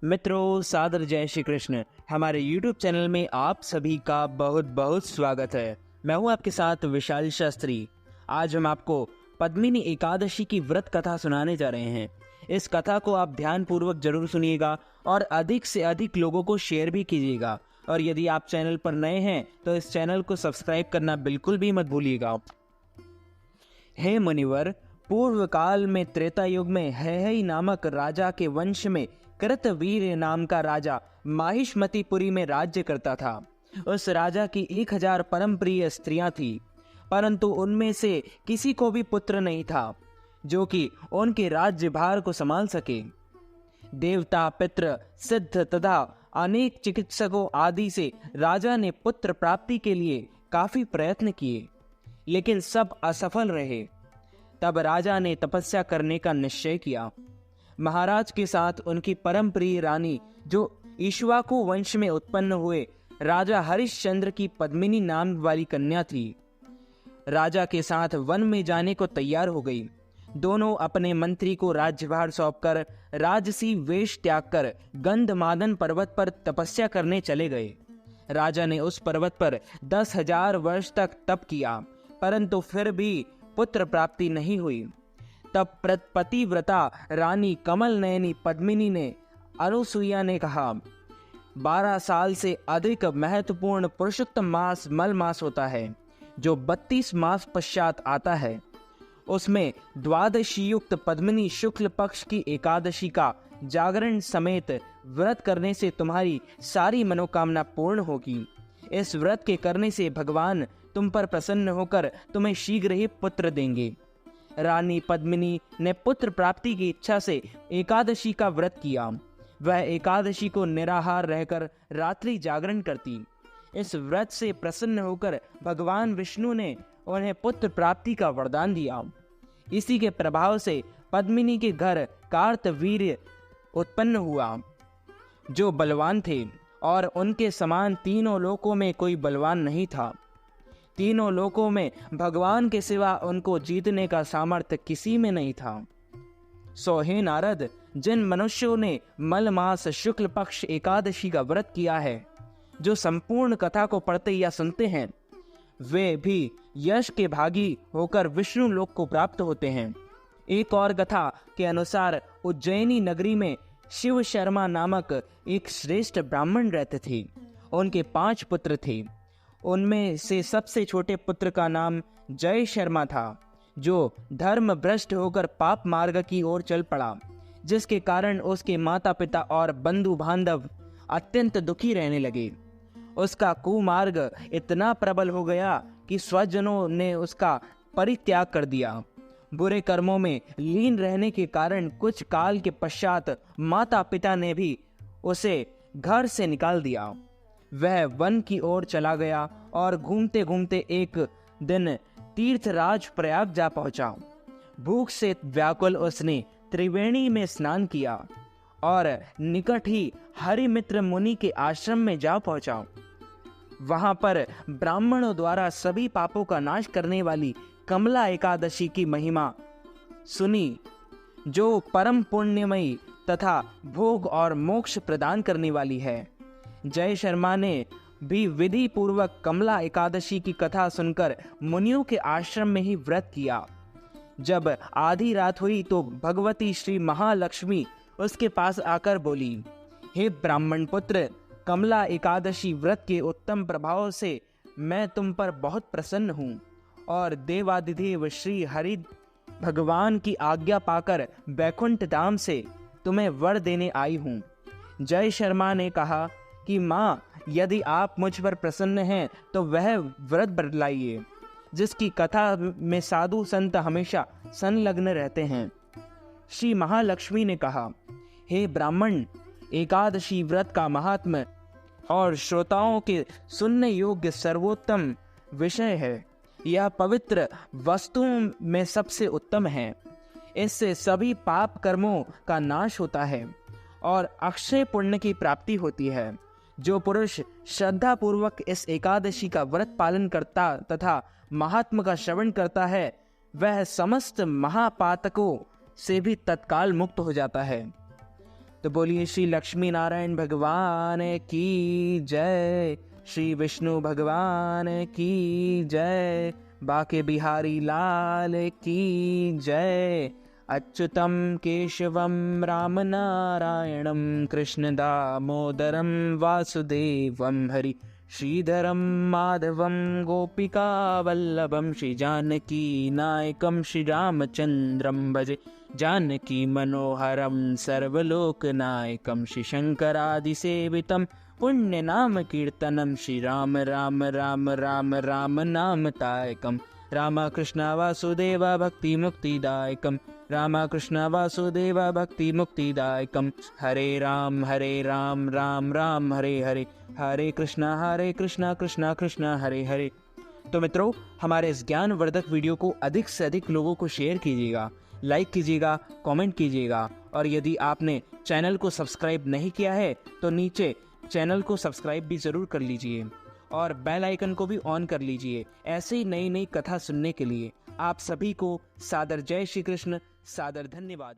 मित्रों, सादर जय श्री कृष्ण। हमारे YouTube चैनल में आप सभी का बहुत बहुत स्वागत है। मैं हूं आपके साथ विशाल शास्त्री। आज हम आपको पद्मिनी एकादशी की व्रत कथा सुनाने जा रहे हैं। इस कथा को आप ध्यान पूर्वक जरूर सुनिएगा और अधिक से अधिक लोगों को शेयर भी कीजिएगा। और यदि आप चैनल पर नए हैं तो इस चैनल को सब्सक्राइब करना बिल्कुल भी मत भूलिएगा। हे मुनिवर, पूर्व काल में त्रेता युग में हैहय नामक राजा के वंश में कृतवीर नाम का राजा माहिष्मतिपुरी में राज्य करता था। उस राजा की 1000 परम प्रिय स्त्रियां थी, परंतु उनमें से किसी को भी पुत्र नहीं था जो कि उनके राज्य भार को संभाल सके। देवता, पितृ, सिद्ध तथा अनेक चिकित्सकों आदि से राजा ने पुत्र प्राप्ति के लिए काफी प्रयत्न किए, लेकिन सब असफल रहे। तब राजा ने तपस्या करने का निश्चय किया। महाराज के साथ उनकी परम प्रिय रानी, जो इक्ष्वाकु वंश में उत्पन्न हुए राजा हरिश्चंद्र की पद्मिनी नाम वाली कन्या थी, राजा के साथ वन में जाने को तैयार हो गई। दोनों अपने मंत्री को राज्यभार सौंपकर राजसी वेश त्याग कर गंधमादन पर्वत पर तपस्या करने चले गए। राजा ने उस पर्वत पर 10,000 वर्ष तक तप किया, परंतु फिर भी पुत्र प्राप्ति नहीं हुई। तब पतिव्रता रानी कमल नयनी पद्मिनी ने अनुसुईया ने कहा, 12 साल से अधिक महत्वपूर्ण पुरुषोत्तम मास मल मास होता है, जो 32 मास पश्चात आता है। उसमें द्वादशी युक्त पद्मिनी शुक्ल पक्ष की एकादशी का जागरण समेत व्रत करने से तुम्हारी सारी मनोकामना पूर्ण होगी। इस व्रत के करने से भगवान तुम पर प्रसन्न होकर तुम्हें शीघ्र ही पुत्र देंगे। रानी पद्मिनी ने पुत्र प्राप्ति की इच्छा से एकादशी का व्रत किया। वह एकादशी को निराहार रहकर रात्रि जागरण करती। इस व्रत से प्रसन्न होकर भगवान विष्णु ने उन्हें पुत्र प्राप्ति का वरदान दिया। इसी के प्रभाव से पद्मिनी के घर कार्तवीर्य उत्पन्न हुआ, जो बलवान थे, और उनके समान तीनों लोकों में कोई बलवान नहीं था। तीनों लोकों में भगवान के सिवा उनको जीतने का सामर्थ्य किसी में नहीं था। सो हे नारद, जिन मनुष्यों ने मल मास शुक्ल पक्ष एकादशी का व्रत किया है, जो संपूर्ण कथा को पढ़ते या सुनते हैं, वे भी यश के भागी होकर विष्णु लोक को प्राप्त होते हैं। एक और कथा के अनुसार उज्जैनी नगरी में शिव शर्मा नामक एक श्रेष्ठ ब्राह्मण रहते थे। उनके 5 पुत्र थे। उनमें से सबसे छोटे पुत्र का नाम जय शर्मा था, जो धर्म भ्रष्ट होकर पाप मार्ग की ओर चल पड़ा, जिसके कारण उसके माता पिता और बंधु बांधव अत्यंत दुखी रहने लगे। उसका कुमार्ग इतना प्रबल हो गया कि स्वजनों ने उसका परित्याग कर दिया। बुरे कर्मों में लीन रहने के कारण कुछ काल के पश्चात माता पिता ने भी उसे घर से निकाल दिया। वह वन की ओर चला गया और घूमते घूमते एक दिन तीर्थराज प्रयाग जा पहुंचा। भूख से व्याकुल उसने त्रिवेणी में स्नान किया और निकट ही हरिमित्र मुनि के आश्रम में जा पहुंचा। वहां पर ब्राह्मणों द्वारा सभी पापों का नाश करने वाली कमला एकादशी की महिमा सुनी, जो परम पुण्यमयी तथा भोग और मोक्ष प्रदान करने वाली है। जय शर्मा ने भी विधि पूर्वक कमला एकादशी की कथा सुनकर मुनियों के आश्रम में ही व्रत किया। जब आधी रात हुई तो भगवती श्री महालक्ष्मी उसके पास आकर बोली, हे ब्राह्मण पुत्र, कमला एकादशी व्रत के उत्तम प्रभाव से मैं तुम पर बहुत प्रसन्न हूँ और देवादिदेव श्री हरि भगवान की आज्ञा पाकर बैकुंठ धाम से तुम्हें वर देने आई हूँ। जय शर्मा ने कहा कि माँ, यदि आप मुझ पर प्रसन्न हैं तो वह व्रत बतलाइए, जिसकी कथा में साधु संत हमेशा संलग्न रहते हैं। श्री महालक्ष्मी ने कहा, हे ब्राह्मण, एकादशी व्रत का महात्म्य और श्रोताओं के सुनने योग्य सर्वोत्तम विषय है। यह पवित्र वस्तुओं में सबसे उत्तम है। इससे सभी पाप कर्मों का नाश होता है और अक्षय पुण्य की प्राप्ति होती है। जो पुरुष श्रद्धा पूर्वक इस एकादशी का व्रत पालन करता तथा महात्मा का श्रवण करता है, वह समस्त महापातकों से भी तत्काल मुक्त हो जाता है। तो बोलिए श्री लक्ष्मी नारायण भगवान की जय, श्री विष्णु भगवान की जय, बाके बिहारी लाल की जय। अच्युतम केशवम राम नारायणम कृष्ण दामोदरम वासुदेवम हरि, श्रीधरम माधवम गोपिका वल्लभम, श्री जानकी नायकम श्री रामचंद्रम भजे, जानकी मनोहरम सर्वलोकनायकम, श्री शंकरादिसेवितम पुण्य नाम कीर्तनम, श्री राम राम राम राम राम नामतायकम, रामकृष्ण वासुदेव भक्ति मुक्तिदायकम, रामकृष्ण वासुदेव भक्ति मुक्तिदायकम, हरे राम राम राम हरे हरे, हरे कृष्णा कृष्णा कृष्णा हरे हरे। तो मित्रों, हमारे इस ज्ञानवर्धक वीडियो को अधिक से अधिक लोगों को शेयर कीजिएगा, लाइक कीजिएगा, कमेंट कीजिएगा, और यदि आपने चैनल को सब्सक्राइब नहीं किया है तो नीचे चैनल को सब्सक्राइब भी ज़रूर कर लीजिए और बेल आइकन को भी ऑन कर लीजिए ऐसे ही नई नई कथा सुनने के लिए। आप सभी को सादर जय श्री कृष्ण, सादर धन्यवाद।